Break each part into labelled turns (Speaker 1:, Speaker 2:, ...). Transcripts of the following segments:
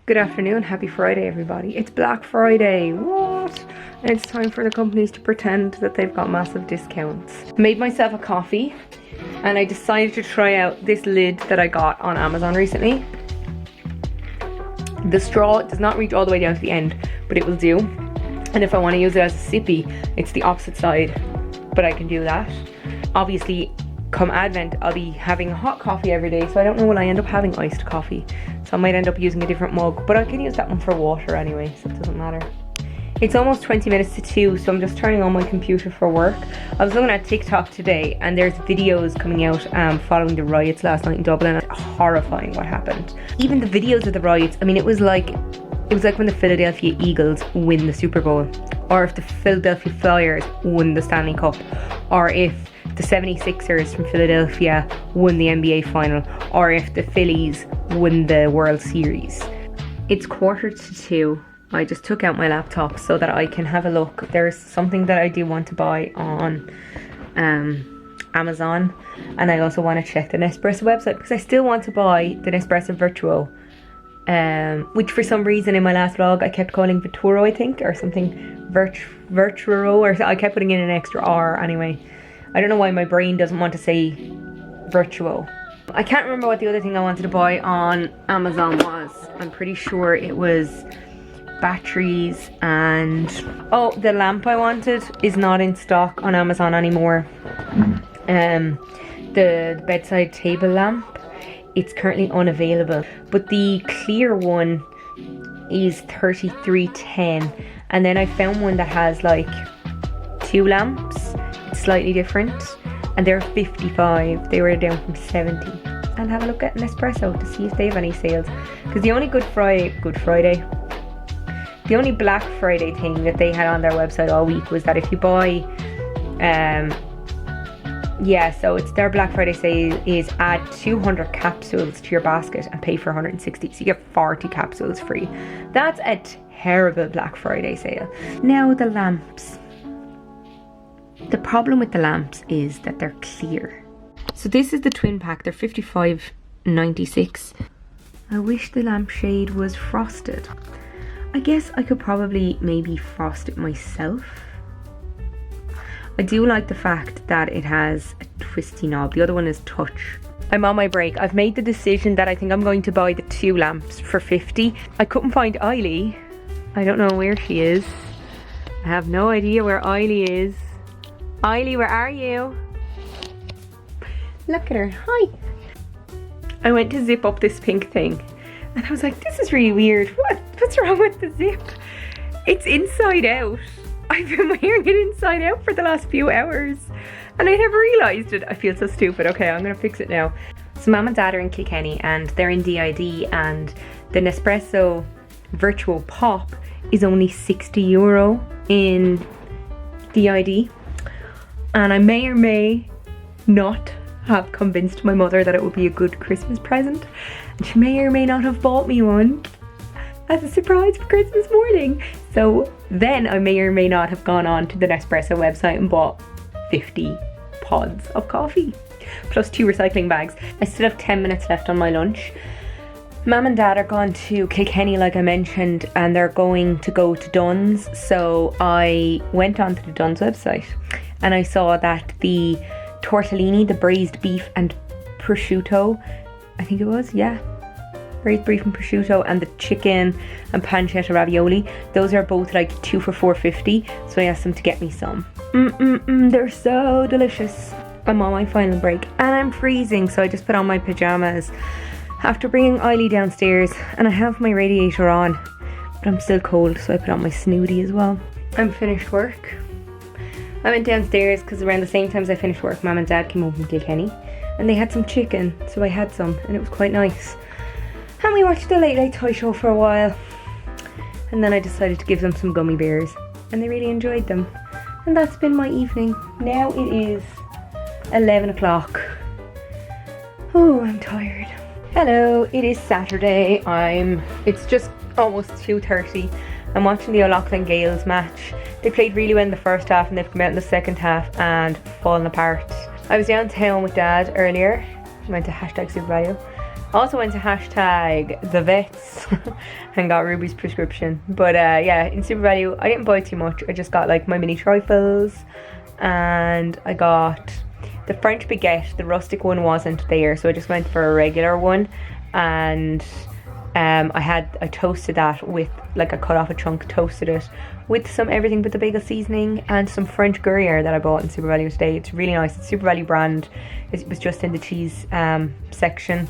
Speaker 1: Good afternoon, happy Friday everybody. It's Black Friday, what? And it's time for the companies to pretend that they've got massive discounts. I made myself a coffee and I decided to try out this lid that I got on Amazon recently. The straw does not reach all the way down to the end, but it will do. And if I want to use it as a sippy, it's the opposite side, but I can do that. Obviously, come Advent, I'll be having a hot coffee every day, so I don't know will I end up having iced coffee. So I might end up using a different mug, but I can use that one for water anyway, so it doesn't matter. It's almost 20 minutes to 2, so I'm just turning on my computer for work. I was looking at TikTok today, and there's videos coming out following the riots last night in Dublin. It's horrifying what happened. Even the videos of the riots, I mean, it was like when the Philadelphia Eagles win the Super Bowl, or if the Philadelphia Flyers won the Stanley Cup, or if the 76ers from Philadelphia won the NBA final, or if the Phillies won the World Series. It's 1:45. I just took out my laptop so that I can have a look. There's something that I do want to buy on Amazon, and I also want to check the Nespresso website because I still want to buy the Nespresso Virtuo, which for some reason in my last vlog I kept calling Vituro, I think, or something, Virtuo, or I kept putting in an extra R anyway. I don't know why my brain doesn't want to say Virtuo. I can't remember what the other thing I wanted to buy on Amazon was. I'm pretty sure it was batteries and... oh, the lamp I wanted is not in stock on Amazon anymore. The bedside table lamp, it's currently unavailable. But the clear one is $33.10. And then I found one that has like 2 lamps. It's slightly different, and they're $55. They were down from $70. And have a look at Nespresso to see if they have any sales. Because the only the only Black Friday thing that they had on their website all week was that if you buy, so it's their Black Friday sale is add 200 capsules to your basket and pay for 160. So you get 40 capsules free. That's a terrible Black Friday sale. Now the lamps. The problem with the lamps is that they're clear. So this is the twin pack, they're $55.96. I wish the lampshade was frosted. I guess I could probably maybe frost it myself. I do like the fact that it has a twisty knob. The other one is touch. I'm on my break. I've made the decision that I think I'm going to buy the 2 lamps for $50. I couldn't find Eiley. I don't know where she is. I have no idea where Eiley is. Eiley, where are you? Look at her. Hi. I went to zip up this pink thing and I was like, this is really weird. What's wrong with the zip? It's inside out. I've been wearing it inside out for the last few hours and I never realised it. I feel so stupid. Okay, I'm going to fix it now. So Mum and Dad are in Kilkenny and they're in DID, and the Nespresso Virtual Pop is only €60 in DID. And I may or may not have convinced my mother that it would be a good Christmas present. And she may or may not have bought me one as a surprise for Christmas morning. So then I may or may not have gone on to the Nespresso website and bought 50 pods of coffee, plus 2 recycling bags. I still have 10 minutes left on my lunch. Mum and Dad are gone to Kilkenny, like I mentioned, and they're going to go to Dunne's. So I went onto the Dunne's website and I saw that the tortellini, the braised beef and prosciutto, I think it was, yeah, braised beef and prosciutto, and the chicken and pancetta ravioli, those are both like 2 for $4.50. So I asked them to get me some. They're so delicious. I'm on my final break and I'm freezing, so I just put on my pajamas after bringing Eiley downstairs, and I have my radiator on, but I'm still cold, so I put on my snooty as well. I'm finished work. I went downstairs because around the same time as I finished work, Mum and Dad came home from Kilkenny and they had some chicken, so I had some and it was quite nice. And we watched the Late Late Toy Show for a while, and then I decided to give them some gummy bears and they really enjoyed them. And that's been my evening. Now it is 11 o'clock. Oh, I'm tired. Hello, it is Saturday. It's just almost 2:30. I'm watching the O'Loughlin Gales match. They played really well in the first half and they've come out in the second half and fallen apart. I was downtown with Dad earlier. I went to #SuperValue Also went to hashtag the vets and got Ruby's prescription. But yeah, in Super Value, I didn't buy too much. I just got like my mini trifles, and I got the French baguette. The rustic one wasn't there, so I just went for a regular one. And I toasted that with, like, I cut off a chunk, toasted it with some everything but the bagel seasoning and some French Gruyere that I bought in Super Value today. It's really nice. It's Super Value brand. It was just in the cheese section.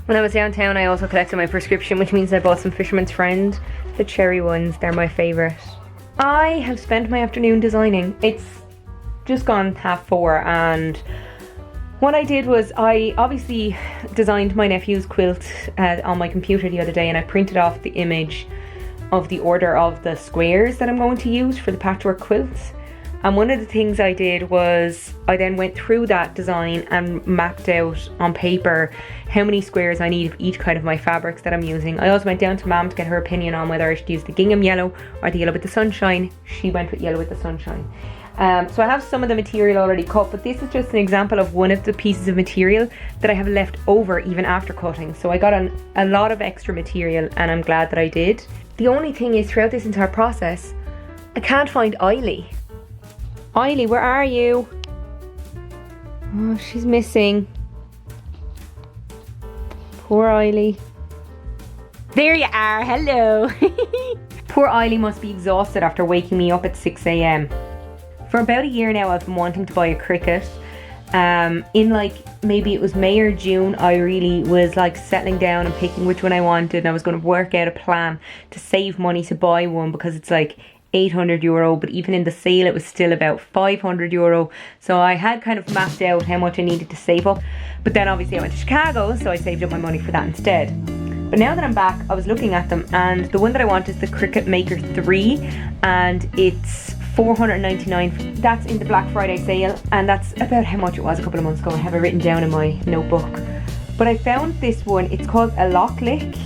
Speaker 1: When I was downtown, I also collected my prescription, which means I bought some Fisherman's Friend, the cherry ones. They're my favourite. I have spent my afternoon designing. It's just gone 4:30, and what I did was I obviously designed my nephew's quilt on my computer the other day, and I printed off the image of the order of the squares that I'm going to use for the patchwork quilts. And one of the things I did was I then went through that design and mapped out on paper how many squares I need of each kind of my fabrics that I'm using. I also went down to Mum to get her opinion on whether I should use the gingham yellow or the yellow with the sunshine. She went with yellow with the sunshine. So I have some of the material already cut, but this is just an example of one of the pieces of material that I have left over even after cutting. So I got a lot of extra material, and I'm glad that I did. The only thing is, throughout this entire process, I can't find Eiley. Eiley, where are you? Oh, she's missing. Poor Eiley. There you are, hello. Poor Eiley must be exhausted after waking me up at 6 a.m. For about a year now, I've been wanting to buy a Cricut. In like, maybe it was May or June, I really was like settling down and picking which one I wanted, and I was going to work out a plan to save money to buy one, because it's like €800, but even in the sale it was still about €500. So I had kind of mapped out how much I needed to save up, but then obviously I went to Chicago, so I saved up my money for that instead. But now that I'm back, I was looking at them, and the one that I want is the Cricut Maker 3, and it's $4.99. That's in the Black Friday sale, and that's about how much it was a couple of months ago. I have it written down in my notebook. But I found this one. It's called a Locklick,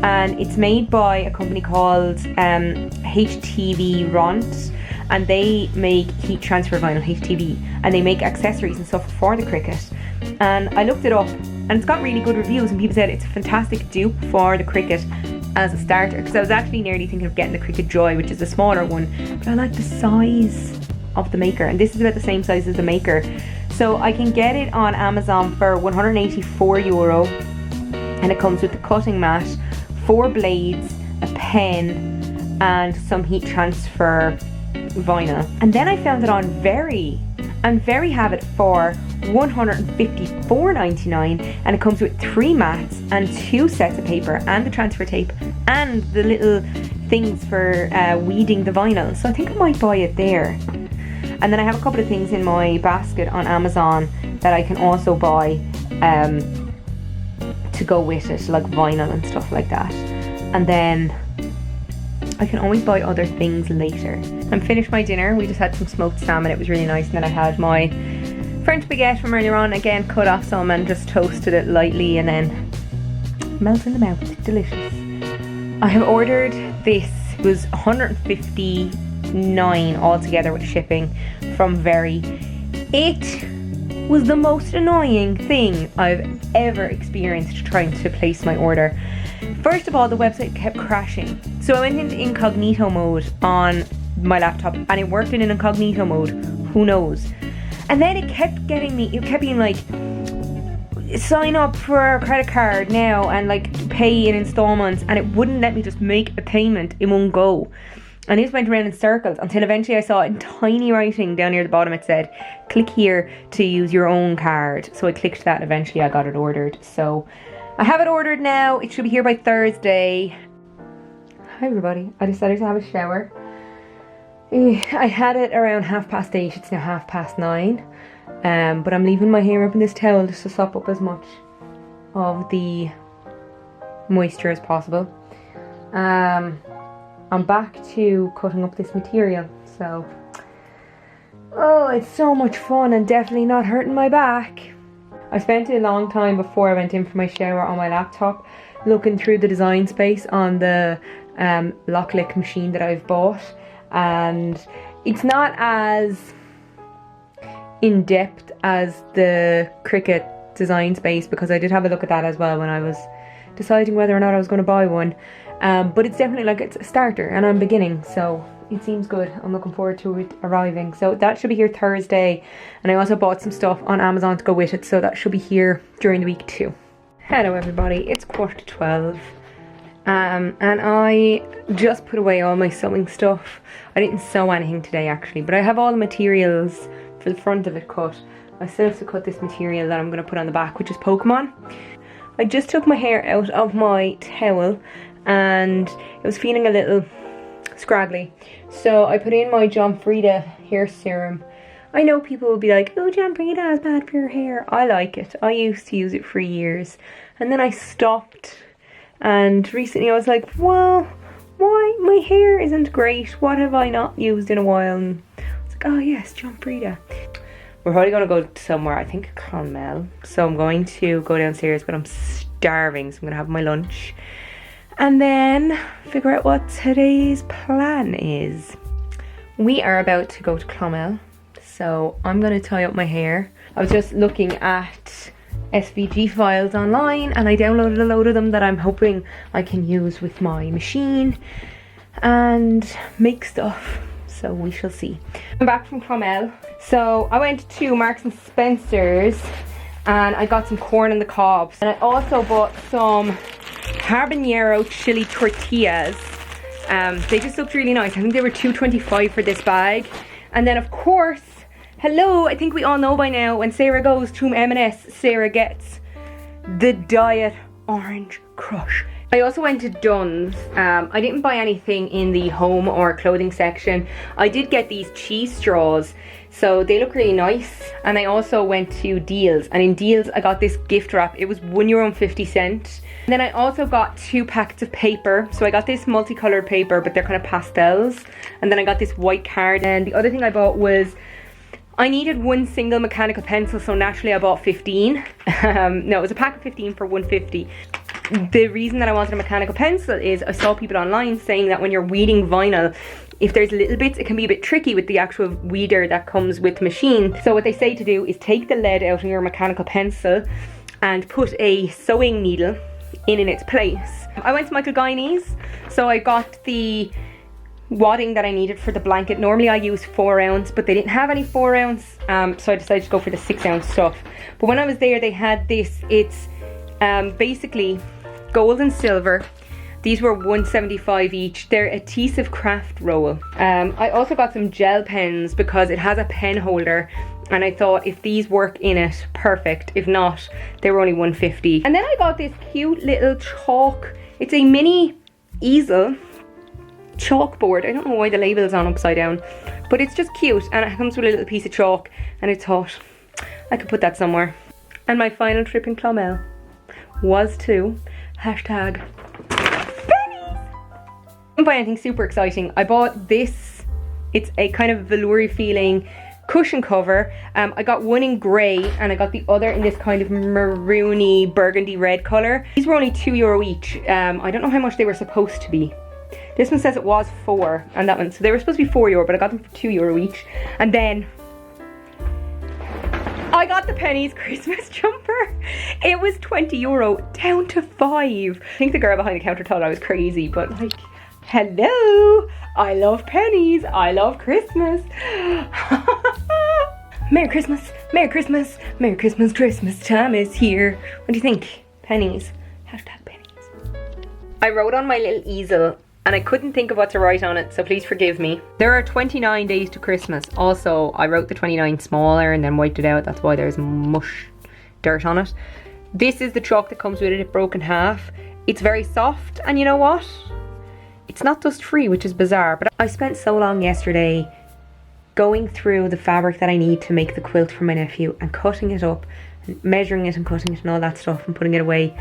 Speaker 1: and it's made by a company called HTV Ront, and they make heat transfer vinyl, HTV, and they make accessories and stuff for the Cricut. And I looked it up, and it's got really good reviews, and people said it's a fantastic dupe for the Cricut as a starter, because I was actually nearly thinking of getting the Cricut Joy, which is a smaller one, but I like the size of the Maker, and this is about the same size as the Maker. So I can get it on Amazon for €184, and it comes with the cutting mat, 4 blades, a pen, and some heat transfer vinyl. And then I found it on Very, and Very have it for $154.99, and it comes with 3 mats and 2 sets of paper and the transfer tape and the little things for weeding the vinyl. So I think I might buy it there. And then I have a couple of things in my basket on Amazon that I can also buy to go with it, like vinyl and stuff like that. And then I can always buy other things later. I'm finished my dinner. We just had some smoked salmon. It was really nice. And then I had my French baguette from earlier on. Again, cut off some and just toasted it lightly, and then melt in the mouth. Delicious. I have ordered this. It was $159 altogether with shipping from Very. It was the most annoying thing I've ever experienced trying to place my order. First of all, the website kept crashing. So I went into incognito mode on my laptop, and it worked in an incognito mode. Who knows? And then it kept getting me, it kept being like, sign up for a credit card now and like pay in installments, and it wouldn't let me just make a payment in one go. And this went around in circles until eventually I saw in tiny writing down near the bottom. It said, click here to use your own card. So I clicked that, and eventually I got it ordered. So I have it ordered now. It should be here by Thursday. Hi everybody. I decided to have a shower. I had it around 8:30. It's now 9:30. But I'm leaving my hair up in this towel just to sop up as much of the moisture as possible. I'm back to cutting up this material, so oh, it's so much fun and definitely not hurting my back. I spent a long time before I went in for my shower on my laptop looking through the design space on the Locklick machine that I've bought, and it's not as in depth as the Cricut design space, because I did have a look at that as well when I was deciding whether or not I was going to buy one. But it's definitely like it's a starter and I'm beginning, so it seems good. I'm looking forward to it arriving. So that should be here Thursday, and I also bought some stuff on Amazon to go with it, so that should be here during the week too. Hello everybody, it's 11:15. And I just put away all my sewing stuff. I didn't sew anything today actually, but I have all the materials for the front of it cut. I still have to cut this material that I'm going to put on the back, which is Pokemon. I just took my hair out of my towel and it was feeling a little scraggly, so I put in my John Frieda hair serum. I know people will be like, oh, John Frieda is bad for your hair. I like it. I used to use it for years and then I stopped, and recently I was like, well, why? My hair isn't great. What have I not used in a while? And I was like, oh yes, John Frieda. We're probably going to go somewhere, I think Clonmel. So I'm going to go downstairs, but I'm starving, so I'm going to have my lunch and then figure out what today's plan is. We are about to go to Clonmel, so I'm going to tie up my hair. I was just looking at SVG files online and I downloaded a load of them that I'm hoping I can use with my machine and make stuff. So we shall see. I'm back from Clonmel. So I went to Marks and Spencer's and I got some corn on the cobs. And I also bought some habanero chili tortillas. They just looked really nice. I think they were $2.25 for this bag. And then of course, hello, I think we all know by now, when Sarah goes to M&S, Sarah gets the Diet Orange Crush. I also went to Dunne's. I didn't buy anything in the home or clothing section. I did get these cheese straws, so they look really nice. And I also went to Deals, and in Deals I got this gift wrap. It was €1.50. And then I also got 2 packets of paper. So I got this multicolored paper, but they're kind of pastels. And then I got this white card. And the other thing I bought was, I needed 1 single mechanical pencil, so naturally I bought 15. No, it was a pack of 15 for $1.50. The reason that I wanted a mechanical pencil is I saw people online saying that when you're weeding vinyl, if there's little bits, it can be a bit tricky with the actual weeder that comes with the machine. So what they say to do is take the lead out of your mechanical pencil and put a sewing needle in its place. I went to Michael Guiney's, so I got the wadding that I needed for the blanket. Normally I use 4 ounce, but they didn't have any 4 ounce, so I decided to go for the 6 ounce stuff. But when I was there, they had this. It's basically gold and silver. These were $1.75 each. They're adhesive craft roll. I also got some gel pens because it has a pen holder, and I thought if these work in it, perfect. If not, they were only $1.50. And then I got this cute little chalk. It's a mini easel chalkboard. I don't know why the label is on upside down, but it's just cute, and it comes with a little piece of chalk, and I thought I could put that somewhere. And my final trip in Clonmel was to #Penneys. I didn't buy anything super exciting. I bought this. It's a kind of velour feeling cushion cover. I got one in grey and I got the other in this kind of maroony burgundy red colour. These were only €2 each. I don't know how much they were supposed to be. This one says it was 4 and that one, so they were supposed to be €4, but I got them for €2 each. And then I got the Penneys Christmas jumper. It was €20 down to 5. I think the girl behind the counter thought I was crazy, but like, hello, I love Penneys, I love Christmas. Merry Christmas, Merry Christmas, Merry Christmas, Christmas time is here. What do you think? Penneys, #Penneys. I wrote on my little easel and I couldn't think of what to write on it, so please forgive me. There are 29 days to Christmas. Also, I wrote the 29 smaller and then wiped it out. That's why there's mush dirt on it. This is the chalk that comes with it. It broke in half. It's very soft, and you know what? It's not dust free, which is bizarre, but I spent so long yesterday going through the fabric that I need to make the quilt for my nephew and cutting it up and measuring it and cutting it and all that stuff and putting it away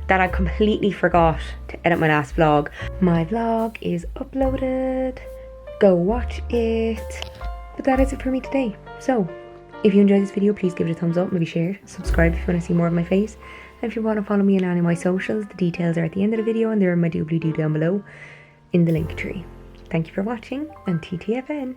Speaker 1: that I completely forgot to edit my last vlog. My vlog is uploaded. Go watch it. But that is it for me today. So, if you enjoyed this video, please give it a thumbs up, maybe share it, subscribe if you want to see more of my face. And if you want to follow me on any of my socials, the details are at the end of the video and they're in my doobly-doo down below in the link tree. Thank you for watching, and TTFN.